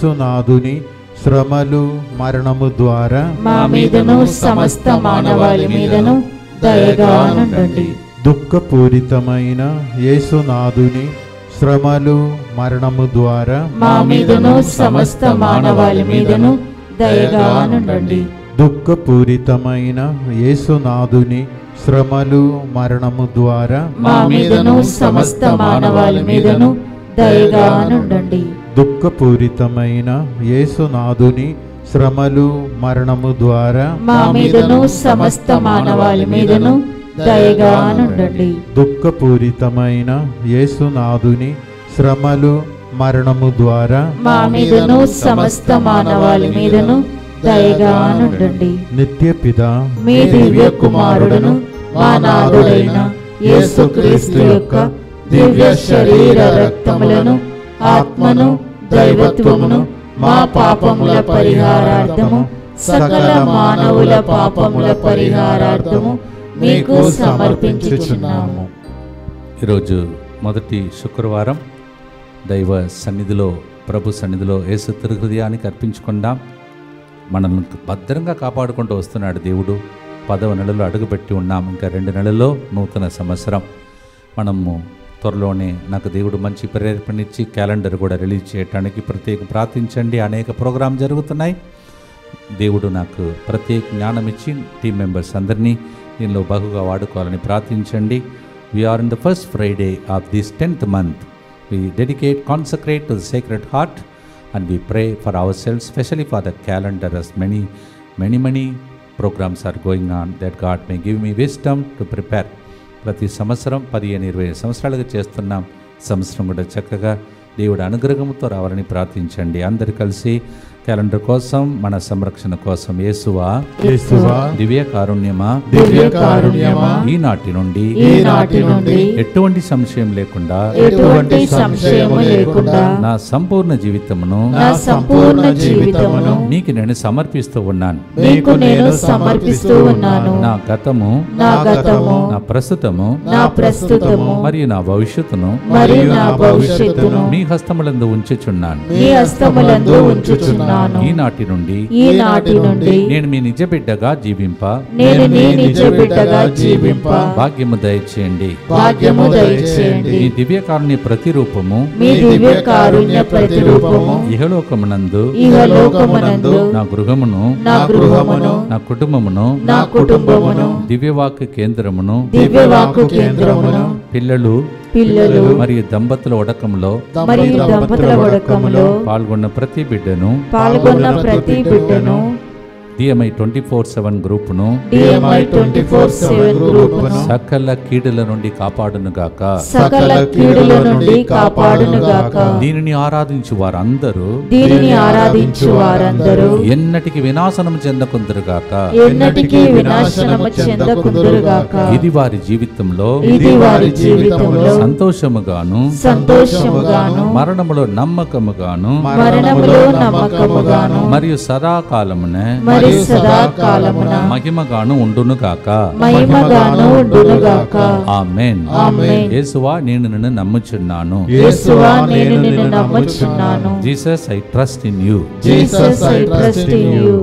యేసునాథుని శ్రమలు మరణము ద్వారా మా మీదను సమస్త మానవాళి మీదను దయగా నుండండి. దుఃఖపూరితమైన యేసునాథుని శ్రమలు మరణము ద్వారా మా మీదను సమస్త మానవాళి మీదను దయగా నుండండి. దుఃఖపూరితమైన యేసునాథుని శ్రమలు మరణము ద్వారా మా మీదను సమస్త మానవాళి మీదను దయగా నుండండి. దుఃఖపూరితమైన యేసునాథుని శ్రమలు మరణము ద్వారా మా మీదను సమస్త మానవాళి మీదను దయగా నుండండి. దుఃఖపూరితమైన యేసునాథుని శ్రమలు మరణము ద్వారా మా మీదను సమస్త మానవాళి మీదను దయగా నుండండి. నిత్యపిత మీ దివ్య కుమారుడును మా నాథుడైన యేసుక్రీస్తు యొక్క దివ్య శరీర రక్తములను, ఆత్మను, దైవత్వమును మా పాపముల పరిహారార్థము, సకల మానవుల పాపముల పరిహారార్థము మీకు సమర్పించుచున్నాము. ఈరోజు మొదటి శుక్రవారం దైవ సన్నిధిలో, ప్రభు సన్నిధిలో యేసు తిరుహృదయానికి అర్పించుకుందాం. మనల్ని భద్రంగా కాపాడుకుంటూ వస్తున్నాడు దేవుడు. 10వ నెలలో అడుగుపెట్టి ఉన్నాం. ఇంకా 2 నెలల్లో నూతన సంవత్సరం. మనము త్వరలోనే నాకు దేవుడు మంచి ప్రేరేపణిచ్చి క్యాలెండర్ కూడా రిలీజ్ చేయడానికి ప్రత్యేక ప్రార్థించండి. అనేక ప్రోగ్రాం జరుగుతున్నాయి. దేవుడు నాకు ప్రత్యేక జ్ఞానం ఇచ్చి టీం మెంబర్స్ అందరినీ దీనిలో బహుగా వాడుకోవాలని ప్రార్థించండి. We are in the first Friday of this 10th month. we dedicate, consecrate to the Sacred Heart, and we pray for ourselves, especially for the calendar, as many programs are going on, that God may give me wisdom to prepare. ప్రతి సంవత్సరం 15-20 సంవత్సరాలుగా చేస్తున్నాం. సంవత్సరం కూడా చక్కగా దేవుడి అనుగ్రహంతో రావాలని ప్రార్థించండి. అందరు కలిసి క్యాలెండర్ కోసం, మన సంరక్షణ కోసం యేసువా దివ్య కారుణ్యమా ఈనాటి నుండి ఎటువంటి సంశయం లేకుండా నా సంపూర్ణ జీవితమును నీకు నేను సమర్పిస్తూ ఉన్నాను. నా గతము, నా ప్రస్తుతము మరియు నా భవిష్యత్తును మీ హస్తములందు ఉంచుచున్నాను. ఈనాటి నుండి నేను మీ నిజ బిడ్డగా జీవింప భాగ్యము దయచేయండి. మీ దివ్య కారుణ్య ప్రతిరూపము ఇహలోకమునందు నా గృహమును, నా కుటుంబమును, దివ్యవాక్య కేంద్రమును, పిల్లలు మరియు దంపతుల ఉడకంలో పాల్గొన్న ప్రతి బిడ్డను DMI 24/7 గ్రూపును సకల కీడుల నుండి కాపాడునుగాక. దీనిని ఆరాధించు వారందరూ ఎన్నటికి వినాశనము చెందకుందురుగాక. ఇది వారి జీవితంలో సంతోషముగాను మరణములో నమ్మకముగాను మరియు సదాకాలమున మహిమగాను ఉండునుగాక. ఆమేన్. యేసువా నేను నిన్ను నమ్ముచున్నాను. Jesus I trust in you.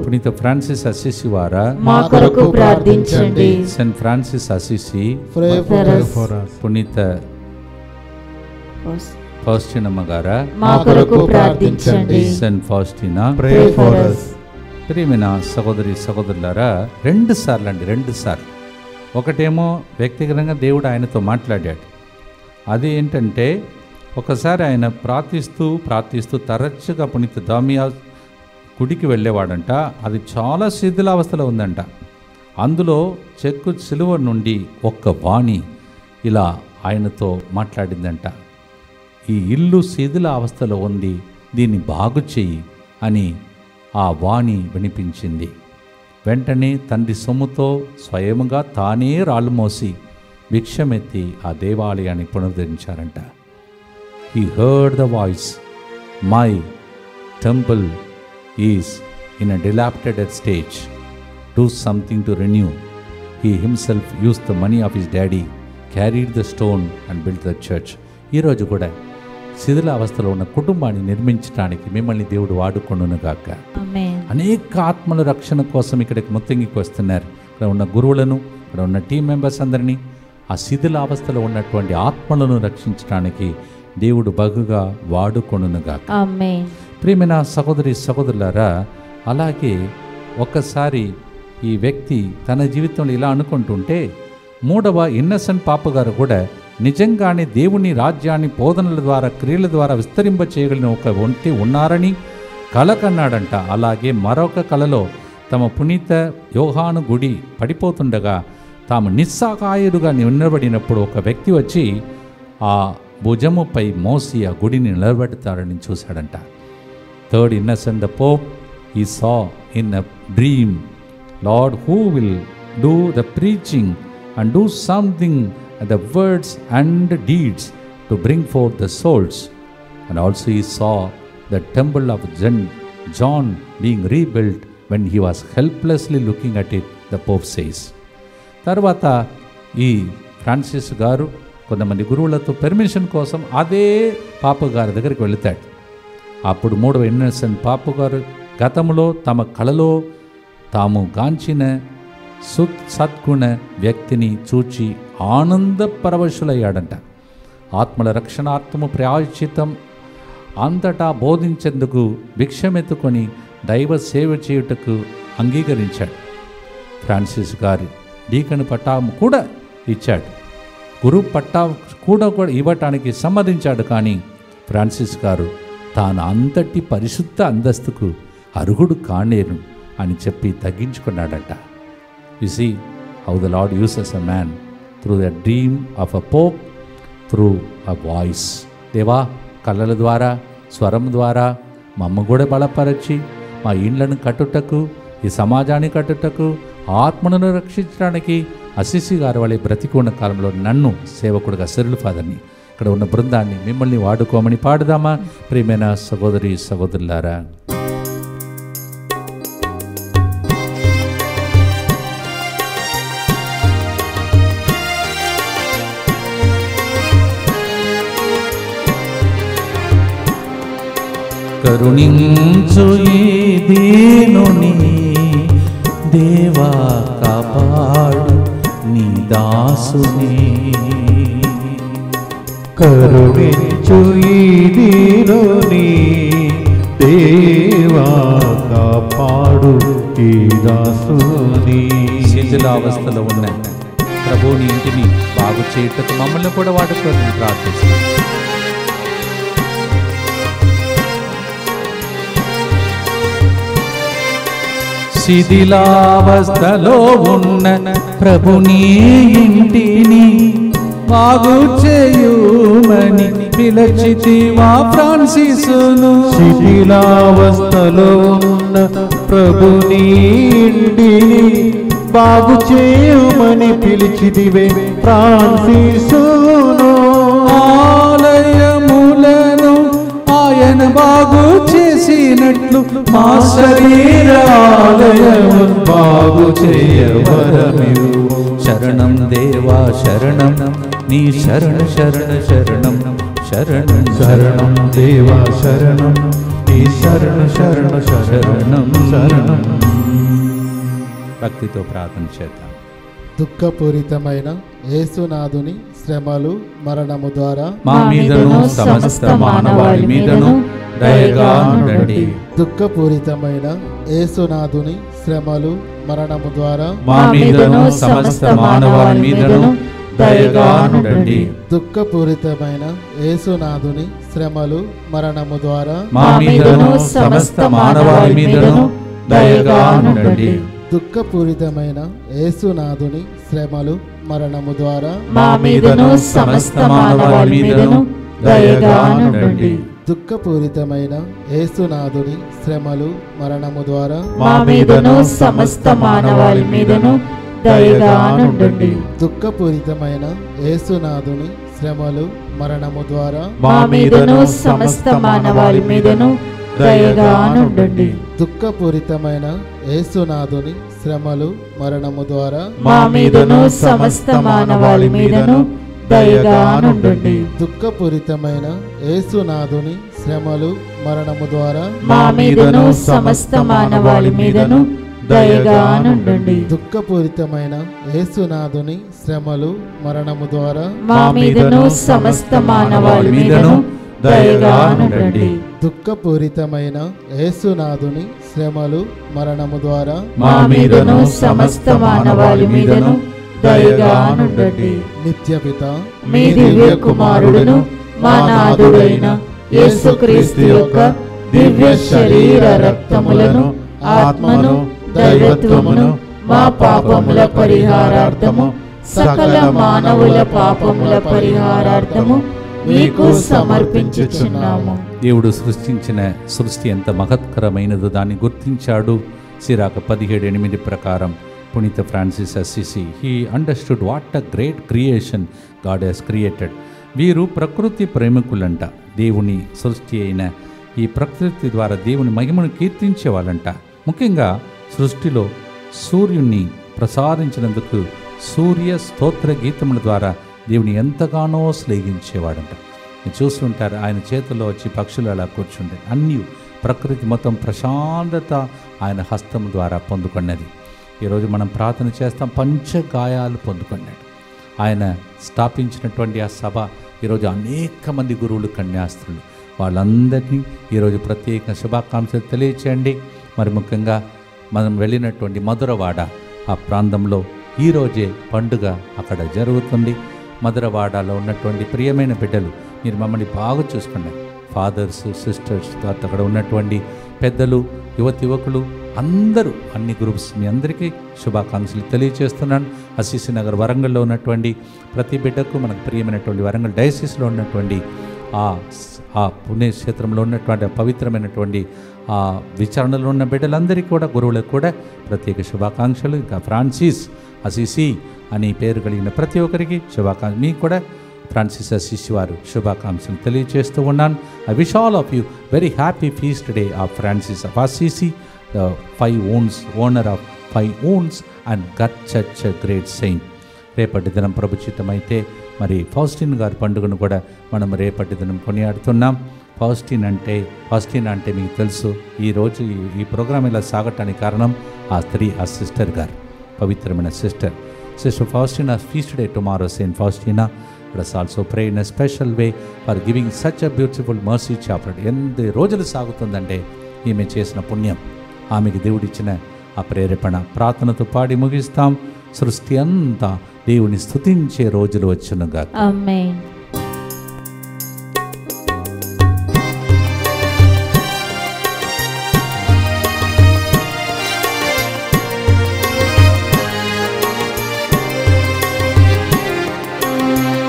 పునీత ఫ్రాన్సిస్ అసిసి వారా మా కొరకు ప్రార్థించండి. సెయింట్ ఫ్రాన్సిస్ అసిసి, పునీత ఫౌస్టినమ్మ గారా మా కొరకు ప్రార్థించండి. Saint Faustina. ప్రియమైన సహోదరి సహోదరులారా, 2 సార్లు ఒకటేమో వ్యక్తిగతంగా దేవుడు ఆయనతో మాట్లాడాడు. అది ఏంటంటే, ఒకసారి ఆయన ప్రార్థిస్తూ తరచుగా పునీత దామియా గుడికి వెళ్ళేవాడంట. అది చాలా శిథిలావస్థలో ఉందంట. అందులో చెక్కు సిలువ నుండి ఒక్క వాణి ఇలా ఆయనతో మాట్లాడిందంట. ఈ ఇల్లు శిథిల అవస్థలో ఉంది, దీన్ని బాగు చెయ్యి అని ఆ వాణి వినిపించింది. వెంటనే తండ్రి సొమ్ముతో స్వయముగా తానే రాళ్ళు మోసి భిక్షమెత్తి ఆ దేవాలయాన్ని పునరుద్ధరించారంట. He heard the voice, my temple is in a dilapidated stage, do something to renew. He himself used the money of his daddy, carried the stone and built the church. ఈరోజు కూడా శిథిల అవస్థలో ఉన్న కుటుంబాన్ని నిర్మించడానికి మిమ్మల్ని దేవుడు వాడుకొనుగాక. అనేక ఆత్మల రక్షణ కోసం ఇక్కడికి మొత్తంగికి వస్తున్నారు. ఇక్కడ ఉన్న గురువులను, ఇక్కడ ఉన్న టీం మెంబర్స్ అందరినీ ఆ శిథిల అవస్థలో ఉన్నటువంటి ఆత్మలను రక్షించడానికి దేవుడు బహుగా వాడుకొనుగాక. ప్రియమైన సహోదరి సహోదరులారా, అలాగే ఒక్కసారి ఈ వ్యక్తి తన జీవితంలో ఇలా అనుకుంటుంటే, 3వ ఇన్నసెంట్ పాప గారు కూడా నిజంగానే దేవుని రాజ్యాన్ని బోధనల ద్వారా, క్రియల ద్వారా విస్తరింప చేయగలిగిన ఒక ఒంటి ఉన్నారని కల కన్నాడంట. అలాగే మరొక కలలో తమ పునీత యోహాను గుడి పడిపోతుండగా తాము నిస్సహాయుడుగా నిలబడినప్పుడు ఒక వ్యక్తి వచ్చి ఆ భుజముపై మోసి ఆ గుడిని నిలబెడతాడని చూశాడంట. 3rd Innocent the Pope, he saw in a dream, Lord, who will do the preaching and do something, the words and deeds to bring forth the souls. And also he saw the temple of John being rebuilt when he was helplessly looking at it, the Pope says. తర్వాత ఈ Francis గారు కొంతమంది గురువులతో permission కోసం అదే పాప గారి దగ్గరికి వెళుతాడు. అప్పుడు 3వ ఇన్నసెంట్ పాప గారు గతంలో తమ కళలో తాము గాంచిన సద్గుణ వ్యక్తిని చూచి ఆనంద పరవశులయ్యాడంట. ఆత్మల రక్షణార్థము ప్రాయశ్చిత్తం అంతటా బోధించేందుకు భిక్షమెత్తుకొని దైవ సేవ చేయుటకు అంగీకరించాడు. ఫ్రాన్సిస్ గారి డీకన్ పట్టాము కూడా ఇచ్చాడు, గురు పట్టా కూడా ఇవ్వటానికి సమ్మతించాడు. కానీ ఫ్రాన్సిస్ గారు తాను అంతటి పరిశుద్ధ అంతస్తుకు అర్హుడు కానేరు అని చెప్పి తగ్గించుకున్నాడట. You see how the Lord uses a man through the dream of a pope, through a voice. దేవా, కళ్ళల ద్వారా, స్వరం ద్వారా మమ్మ కూడా బలపరచి మా ఇండ్లను కట్టుటకు, ఈ సమాజాన్ని కట్టుటకు, ఆత్మను రక్షించడానికి అసిసి గారి వాళ్ళ బ్రతికి ఉన్న కాలంలో నన్ను సేవకుడుగా సిరిల్ ఫాదర్ని, ఇక్కడ ఉన్న బృందాన్ని మిమ్మల్ని వాడుకోమని పాడుదామా? ప్రియమైన సహోదరి సహోదరులారా, కరుణించు ఈ దీనుని దేవా, కాపాడు నీ దాసుని. కరుణించు ఈ దీనుని దేవా, కాపాడు ఈ దాసుని. శిథిలావస్థలో ఉన్న ప్రభువుని ఇంటిని బాగు చేయటకు మమ్మల్ని కూడా వాడుకోవాలని ప్రార్థిస్తున్నాం. శిథిలావస్థలో ఉన్న ప్రభుని ఇంటిని బాగు చేయుమని పిలచితివా ఫ్రాన్సిసును. శిథిలావస్థలో ఉన్న ప్రభుని ఇంటిని బాగు చేయమని పిలిచిదివే ఫ్రాన్సిసును. ఆలయములను ఆయన బాగు చేసినట్లు మా శరీరాలయము బాగు చేయవరమివు. శరణం దేవా శరణం, నీ శరణ శరణ శరణం, శరణం శరణం దేవా శరణం, నీ శరణ శరణ శరణం శరణం. భక్తితో ప్రార్థన చేద్దాం. దుఃఖపూరితమైన యేసునాథుని శ్రమలు మరణము ద్వారా మా మీదను సమస్త మానవాళి మీదను దయగా ఉండండి. దుఃఖపూరితమైన యేసునాథుని శ్రమలు మరణము ద్వారా మా మీదను సమస్త మానవాళి మీదను దయగా ఉండండి. దుఃఖపూరితమైన యేసునాథుని శ్రమలు మరణము ద్వారా మా మీదను సమస్త మానవాళి మీదను దయగా ఉండండి. దుఃఖపూరితమైన యేసునాథుని శ్రమలు మరణము ద్వారా మా మీదను సమస్త మానవాళి మీదను దయగా ఉండండి. దుఃఖపూరితమైన యేసునాథుని శ్రమలు మరణము ద్వారా మా మీదను సమస్త మానవాళి మీదను దయగా ఉండండి. దుఃఖపూరితమైన యేసునాథుని శ్రమలు మరణము ద్వారా మా మీదను సమస్త మానవాళి మీదను దయగా ఉండండి. దుఃఖపూరితమైన యేసునాథుని శ్రమలు మరణము ద్వారా మా మీదను సమస్త మానవాళి మీదను దయగా ఉండండి. దుఃఖపూరితమైన యేసునాథుని శ్రమలు మరణము ద్వారా మా మీదను సమస్త మానవాళి మీదను దయగా ఉండండి. దుఃఖపూరితమైన యేసునాథుని శ్రమలు మరణము ద్వారా మా మీదను సమస్త మానవాళి మీదను దయగా ఉండండి. దుఃఖపూరితమైన యేసునాథుని శ్రమలు మరణము ద్వారా మా మీదను సమస్త మానవాళి మీదను దయగా ఉండండి. నిత్యపిత మీ దివ్య కుమారుడును మా నాథుడైన యేసుక్రీస్తు యొక్క దివ్య శరీర రక్తములను, ఆత్మను, దైవత్వమును మా పాపముల పరిహారార్థము, సకల మానవుల పాపముల పరిహారార్థము మీకు సమర్పించుచున్నాము. దేవుడు సృష్టించిన సృష్టి ఎంత మహత్కరమైనదో దాన్ని గుర్తించాడు. సిరాక 17:8 ప్రకారం పునీత Francis Assisi he understood what a great creation God has created. వీరు ప్రకృతి ప్రేమికులంట. దేవుని సృష్టి అయిన ఈ ప్రకృతి ద్వారా దేవుని మహిమను కీర్తించే వాళ్ళంట. ముఖ్యంగా సృష్టిలో సూర్యుణ్ణి ప్రసాదించినందుకు సూర్య స్తోత్ర గీతముల ద్వారా దేవుని ఎంతగానో శ్లాఘించేవాడంట. మీరు చూస్తుంటారు, ఆయన చేతుల్లో వచ్చి పక్షులు అలా కూర్చుంటే అన్నీ ప్రకృతి మొత్తం ప్రశాంతత ఆయన హస్తం ద్వారా పొందుకున్నది. ఈరోజు మనం ప్రార్థన చేస్తాం, పంచగాయాలు పొందుకున్నాడు. ఆయన స్థాపించినటువంటి ఆ సభ ఈరోజు అనేక మంది గురువులు, కన్యాస్త్రులు, వాళ్ళందరినీ ఈరోజు ప్రత్యేక శుభాకాంక్షలు తెలియచేయండి. మరి ముఖ్యంగా మనం వెళ్ళినటువంటి మధురవాడ ఆ ప్రాంతంలో ఈరోజే పండుగ అక్కడ జరుగుతుంది. మధురవాడలో ఉన్నటువంటి ప్రియమైన బిడ్డలు, మీరు మమ్మల్ని బాగా చూసుకున్నారు. ఫాదర్స్, సిస్టర్స్, అక్కడ ఉన్నటువంటి పెద్దలు, యువకులు అందరూ, అన్ని గ్రూప్స్, మీ అందరికీ శుభాకాంక్షలు తెలియజేస్తున్నాను. అసీసీ నగర్ వరంగల్లో ఉన్నటువంటి ప్రతి బిడ్డకు, మనకు ప్రియమైనటువంటి వరంగల్ డయాసిస్లో ఉన్నటువంటి ఆ పుణ్యక్షేత్రంలో ఉన్నటువంటి పవిత్రమైనటువంటి ఆ విచారణలో ఉన్న బిడ్డలందరికీ కూడా, గురువులకు కూడా ప్రత్యేక శుభాకాంక్షలు. ఇంకా ఫ్రాన్సిస్ అసీసీ అని పేరు కలిగిన ప్రతి ఒక్కరికి శుభాకాంక్షలు. మీకు కూడా ఫ్రాన్సిస్ అసీసీ వారు శుభాకాంక్షలు తెలియజేస్తూ ఉన్నాను. I wish all of you very happy feast day of Francis of Assisi, 5 wounds, honour of 5 wounds and got such a great saint. రేపటి దినం ప్రభు చిత్తమైతే మరి ఫౌస్టిన్ గారి పండుగను కూడా మనం రేపటి దినం కొనియాడుతున్నాం. ఫౌస్టిన్ అంటే మీకు తెలుసు, ఈరోజు ఈ ప్రోగ్రాం ఇలా సాగటానికి కారణం ఆ స్త్రీ, ఆ సిస్టర్ గారు, పవిత్రమైన sister Faustina feast day tomorrow, Saint Faustina. Let us also pray in a special way for giving such a beautiful mercy chaplet. ఎందు రోజులు సాగుతుందంటే ఈమె చేసిన పుణ్యం, ఆమెకి దేవుడిచ్చిన ఆ ప్రేరేపణ. ప్రార్థనతో పాడి ముగిస్తాం. సృష్టి అంతా దేవుని స్తుతించే రోజులు వచ్చునుగా. ఆమేన్.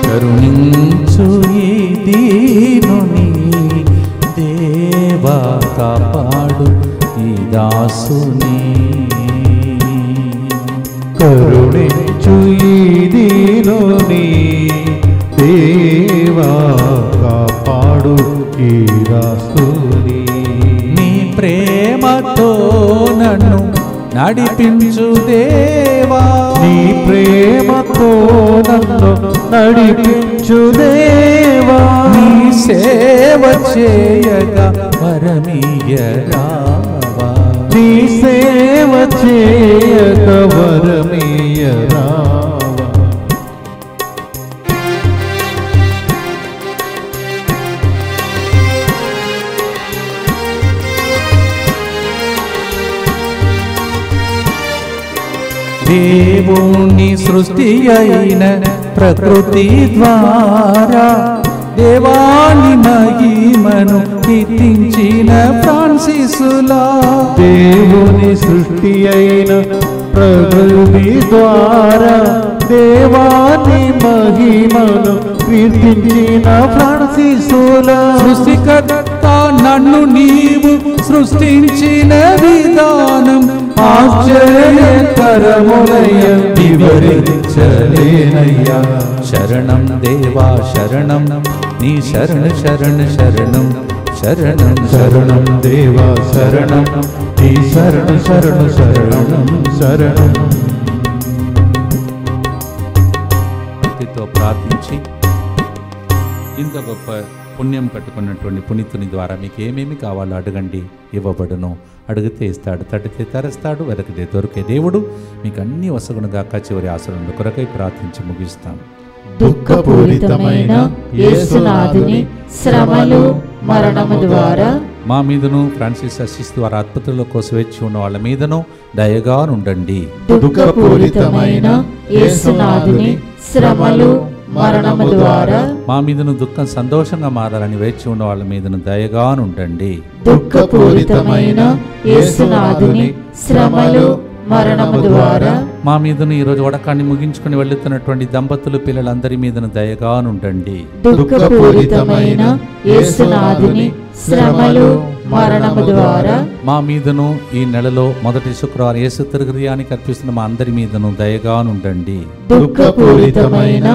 కరుణించు ఈ దీనుని దేవా, కాపాడు ఈ దాసుని. కరుణించు ఈ దీనుని దేవా, కాపాడు ఈ దాసుని. నీ ప్రేమతో నన్ను నడిపించు దేవా, నీ ప్రేమతో నన్ను నడిపించు దేవా. నీ సేవ చేయగా వరమీయరావా, నీ సేవ చేయక వరమీయరావా. దేవుని సృష్టి అయిన ప్రకృతి ద్వారా దేవాని మహిమను కీర్తించిన ఫ్రాన్సిసులా, దేవుని సృష్టి అయిన ప్రకృతి ద్వారా దేవాని మహిమను కీర్తించిన ఫ్రాన్సిసులా. సృష్టికర్త నన్ను నీవు సృష్టించిన విధానం ఆశ్చర్యకరములయ వివరించలేనయ్యా. శరణం దేవా శరణం, నీ శరణు శరణు శరణం, శరణం శరణం దేవా శరణం, నీ శరణు శరణు శరణం శరణం. భక్తితో ప్రార్థించి ఇంత గొప్ప పుణ్యం కట్టుకున్నటువంటి పునీతుని ద్వారా మీకు ఏమేమి కావాలో అడగండి, ఇవ్వబడును. అడిగితే ఇస్తాడు, తడితే తరస్తాడు, వెతికితే దొరికే దేవుడు మీకు అన్ని వసగునుగా. చివరి ఆశలను కొరకై ప్రార్థించి ముగిస్తాం. దుఃఖపూరితమైన యేసునాథుని శ్రమలు మరణము ద్వారా మా మీదను ఫ్రాన్సిస్ అసిస్ ద్వారా అద్భుతుల కోసం వేచి ఉన్న వాళ్ళ మీదను దయగా ఉండండి. దుఃఖపూరితమైన యేసునాథుని శ్రమలు మరణము ద్వారా మా మీదను దుఃఖం సంతోషంగా మారాలని వేచి ఉన్న వాళ్ళ మీదను దయగా ఉండండి. దుఃఖపూరితమైన యేసునాథుని శ్రమలు మరణము ద్వారా మా మీదను ఈరోజు వడకాన్ని ముగించుకుని వెళ్తున్నటువంటి దంపతులు పిల్లలందరి మీదను దయగా ఉండండి. దుఃఖపూరితమైన యేసునాథుని శ్రమలు మరణము ద్వారా మా మీదను ఈ నెలలో మొదటి శుక్రవారం యేసు తిరుగృయానికి అర్పిస్తున్న మా అందరి మీదను దయగా ఉండండి. దుఃఖపూరితమైన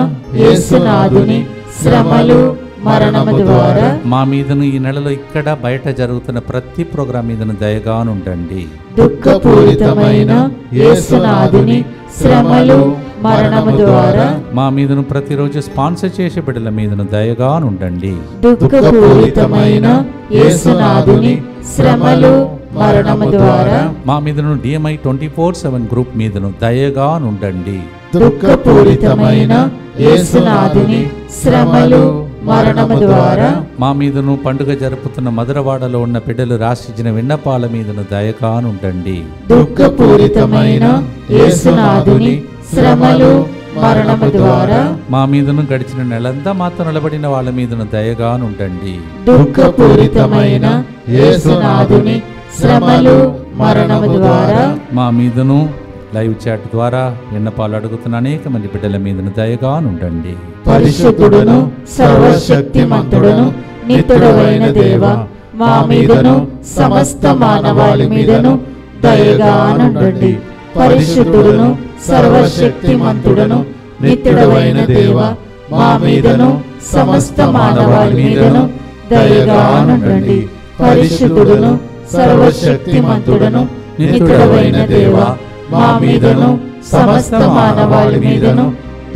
యేసునాథుని శ్రమలు మరణము ద్వారా మా మీదను ఈ నెలలో ఇక్కడ బయట జరుగుతున్న ప్రతి ప్రోగ్రాం మీదను దయగా ఉండండి. దుఃఖపూరితమైన యేసునాథుని శ్రమలు మరణము ద్వారా మా మీదను ప్రతిరోజు స్పాన్సర్ చేసే బిడ్డల మీదను దయగా ఉండండి. దుఃఖపూరితమైన యేసునాథుని శ్రమలు మరణము ద్వారా మా మీదను DMI 24/7 గ్రూప్ మీదను దయగా ఉండండి. దుఃఖపూరితమైన యేసునాథుని శ్రమలు మరణము ద్వారా మా మీదను పండుగ జరుపుతున్న మధురవాడలో ఉన్న బిడ్డలు రాసిచ్చిన విన్నపాల మీదను దయగా ఉండండి. దుఃఖపూరితమైన యేసునాథుని శ్రమలు మరణము ద్వారా మా మీదను గడిచిన నెలంతా మాతో నిలబడిన వాళ్ళ మీదను దయగానుండండి. దుఃఖపూరితమైన యేసునాథుని శ్రమలు మరణము ద్వారా మా మీదను లైవ్ చాట్ ద్వారా విన్నపాలు అడుగుతున్న అనేక మంది బిడ్డల మీదను దయగానుండండి. పరిశుద్ధుడును సర్వశక్తిమంతుడును నిత్యుడైన దేవ, మా మీదను సమస్త మానవాళి మీదను దయగానుండండి. పరిశుద్ధుడును సర్వశక్తిమంతుడును నిత్యుడైన దేవ, మా మీదను సమస్త మానవాళి మీదను దయగానుండండి. పరిశుద్ధుడును సర్వశక్తిమంతుడును నిత్యుడైన దేవ, మా మీదను సమస్త మానవాళి మీదను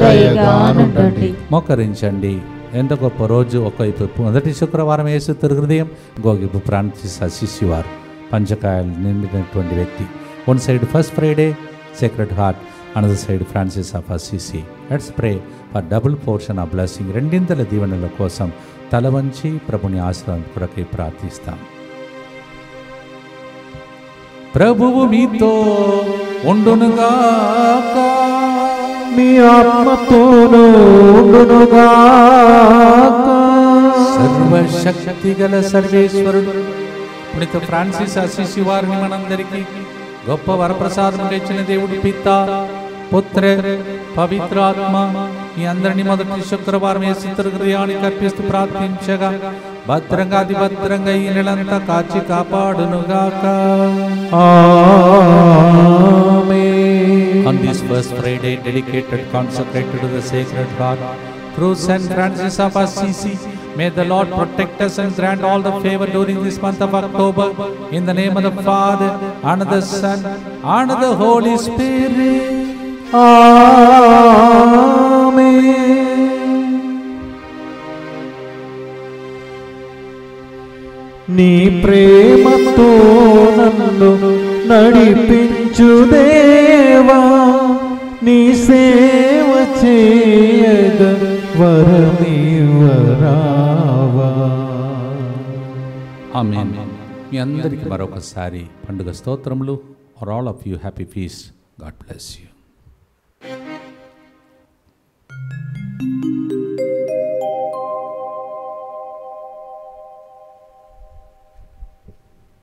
దయగానుండండి. మోకరించండి. ఎంత గొప్ప రోజు! ఒకవైపు మొదటి శుక్రవారం యేసు తిరుహృదయం, ఇంకొకవైపు ఫ్రాన్సిస్ అసిసి వారు పంచకాయలు నిండినటువంటి వ్యక్తి. One side first Friday sacred heart, another side Francis of Assisi. Let's pray for double portion of blessing. రెండింతల దీవెనల కోసం తల వంచి ప్రభుని ఆశ్రయం కొరకై ప్రార్థిస్తాం. ప్రభువు మీతో ఉండునుగాక, మీ ఆత్మతోనూ ఉండునుగాక. సర్వశక్తి గల సర్వేశ్వరుడు పునీత ఫ్రాన్సిస్ అసిసి వారిని మనందరికీ గొప్ప వరప్రసాదం ఇచ్చిన దేవుడు పిత, పుత్ర, పవిత్రాత్మ మీ అందరినీ మొదటి శుక్రవారం యేసు హృదయానికి అర్పిస్తూ ప్రార్థించగా భద్రంగా అతి భద్రంగా ఈ నెలంతా కాచి కాపాడునుగాక. On this first Friday dedicated, consecrated to the Sacred Heart, through Saint Francis of Assisi, may the Lord protect us and grant all the favor during this month of October. In the name of the Father, and of the Son, and of the Holy Spirit. Amen. నీ ప్రేమతో నన్ను నడిపించు దేవా, నీ సేవ చేయగ వరమివ్వరావా. ఆమేన్. మీ అందరికీ మరొకసారి పండుగ స్తోత్రములు. For all of you happy feast. God bless you.